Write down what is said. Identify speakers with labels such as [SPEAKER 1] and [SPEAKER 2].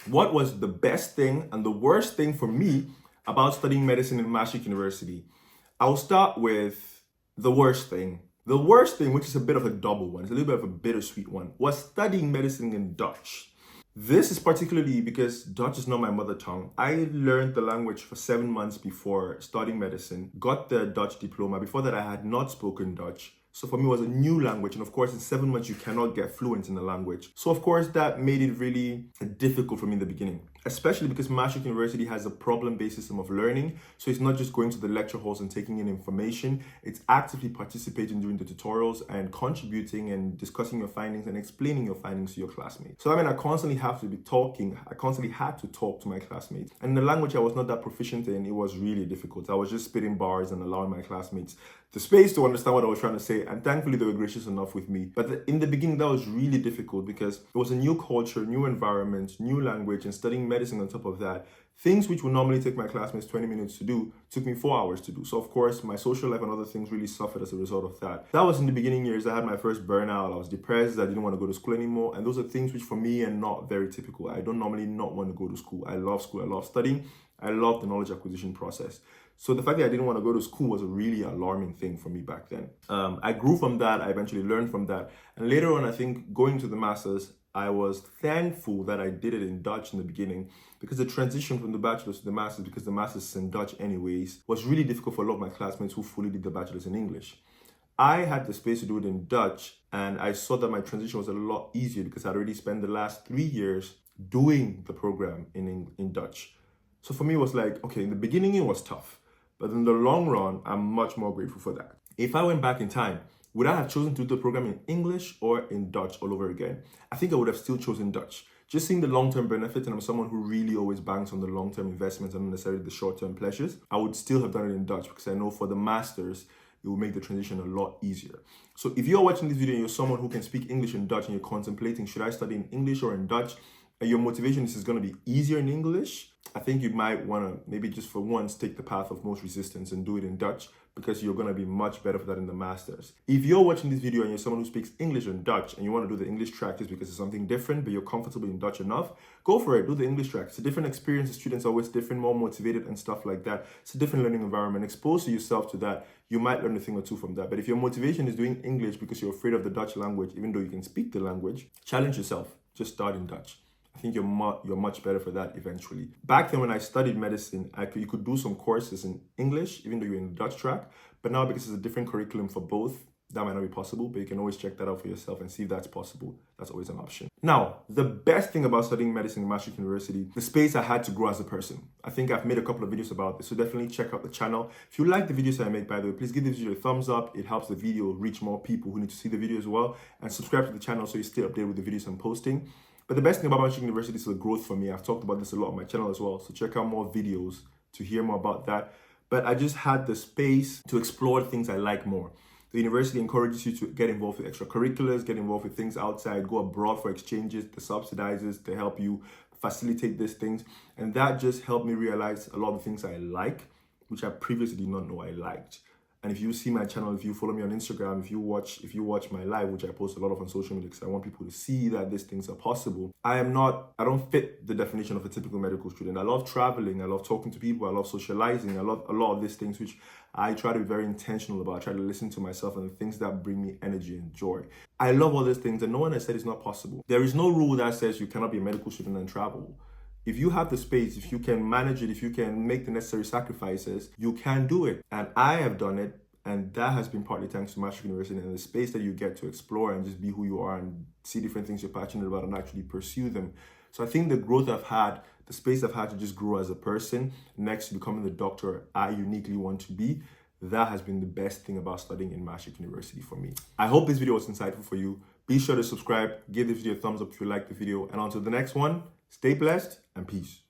[SPEAKER 1] What was the best thing and the worst thing for me about studying medicine in Maastricht University? I'll start with the worst thing. The worst thing, which is a bit of a double one, it's a little bit of a bittersweet one, was studying medicine in Dutch. This is particularly because Dutch is not my mother tongue. I learned the language for 7 months before studying medicine, got the Dutch diploma. Before that, I had not spoken Dutch. So for me, it was a new language. And of course, in 7 months, you cannot get fluent in the language. So of course, that made it really difficult for me in the beginning, especially because Maastricht University has a problem-based system of learning. So it's not just going to the lecture halls and taking in information. It's actively participating during the tutorials and contributing and discussing your findings and explaining your findings to your classmates. So I mean, I constantly have to be talking. I constantly had to talk to my classmates. And the language I was not that proficient in, it was really difficult. I was just spitting bars and allowing my classmates the space to understand what I was trying to say. And thankfully, they were gracious enough with me. But in the beginning, that was really difficult because it was a new culture, new environment, new language, and studying medicine on top of that. Things which would normally take my classmates 20 minutes to do took me 4 hours to do. So of course, my social life and other things really suffered as a result of that. That was in the beginning years. I had my first burnout. I was depressed. I didn't want to go to school anymore. And those are things which for me are not very typical. I don't normally not want to go to school. I love school. I love studying. I love the knowledge acquisition process. So the fact that I didn't want to go to school was a really alarming thing for me back then. I grew from that. I eventually learned from that. And later on, I think going to the masters, I was thankful that I did it in Dutch in the beginning because the transition from the bachelor's to the master's, because the master's is in Dutch anyways, was really difficult for a lot of my classmates who fully did the bachelor's in English. I had the space to do it in Dutch, and I saw that my transition was a lot easier because I'd already spent the last 3 years doing the program in Dutch. So for me, it was like, okay, in the beginning, it was tough. But in the long run, I'm much more grateful for that. If I went back in time, would I have chosen to do the program in English or in Dutch all over again? I think I would have still chosen Dutch. Just seeing the long-term benefits, and I'm someone who really always banks on the long-term investments and not necessarily the short-term pleasures, I would still have done it in Dutch because I know for the masters, it will make the transition a lot easier. So if you're watching this video and you're someone who can speak English and Dutch and you're contemplating, should I study in English or in Dutch? And your motivation is going to be easier in English, I think you might want to maybe just for once take the path of most resistance and do it in Dutch because you're going to be much better for that in the masters. If you're watching this video and you're someone who speaks English and Dutch and you want to do the English track just because it's something different, but you're comfortable in Dutch enough, go for it. Do the English track. It's a different experience. The students are always different, more motivated and stuff like that. It's a different learning environment. Expose yourself to that. You might learn a thing or two from that. But if your motivation is doing English because you're afraid of the Dutch language, even though you can speak the language, challenge yourself. Just start in Dutch. I think you're much better for that eventually. Back then when I studied medicine, you could do some courses in English, even though you're in the Dutch track. But now because it's a different curriculum for both, that might not be possible, but you can always check that out for yourself and see if that's possible. That's always an option. Now, the best thing about studying medicine in Maastricht University, the space I had to grow as a person. I think I've made a couple of videos about this, so definitely check out the channel. If you like the videos I make, by the way, please give this video a thumbs up. It helps the video reach more people who need to see the video as well. And subscribe to the channel so you stay updated with the videos I'm posting. But the best thing about Maastricht University is the growth for me. I've talked about this a lot on my channel as well. So check out more videos to hear more about that. But I just had the space to explore things I like more. The university encourages you to get involved with extracurriculars, get involved with things outside, go abroad for exchanges, the subsidizes to help you facilitate these things. And that just helped me realize a lot of things I like, which I previously did not know I liked. And if you see my channel, if you follow me on Instagram, if you watch my live, which I post a lot of on social media because I want people to see that these things are possible. I don't fit the definition of a typical medical student. I love traveling, I love talking to people, I love socializing, I love a lot of these things which I try to be very intentional about. I try to listen to myself and the things that bring me energy and joy. I love all these things and no one has said it's not possible. There is no rule that says you cannot be a medical student and travel. If you have the space, if you can manage it, if you can make the necessary sacrifices, you can do it. And I have done it. And that has been partly thanks to Maastricht University and the space that you get to explore and just be who you are and see different things you're passionate about and actually pursue them. So I think the growth I've had, the space I've had to just grow as a person, next to becoming the doctor I uniquely want to be, that has been the best thing about studying in Maastricht University for me. I hope this video was insightful for you. Be sure to subscribe, give this video a thumbs up if you liked the video. And until the next one, stay blessed and peace.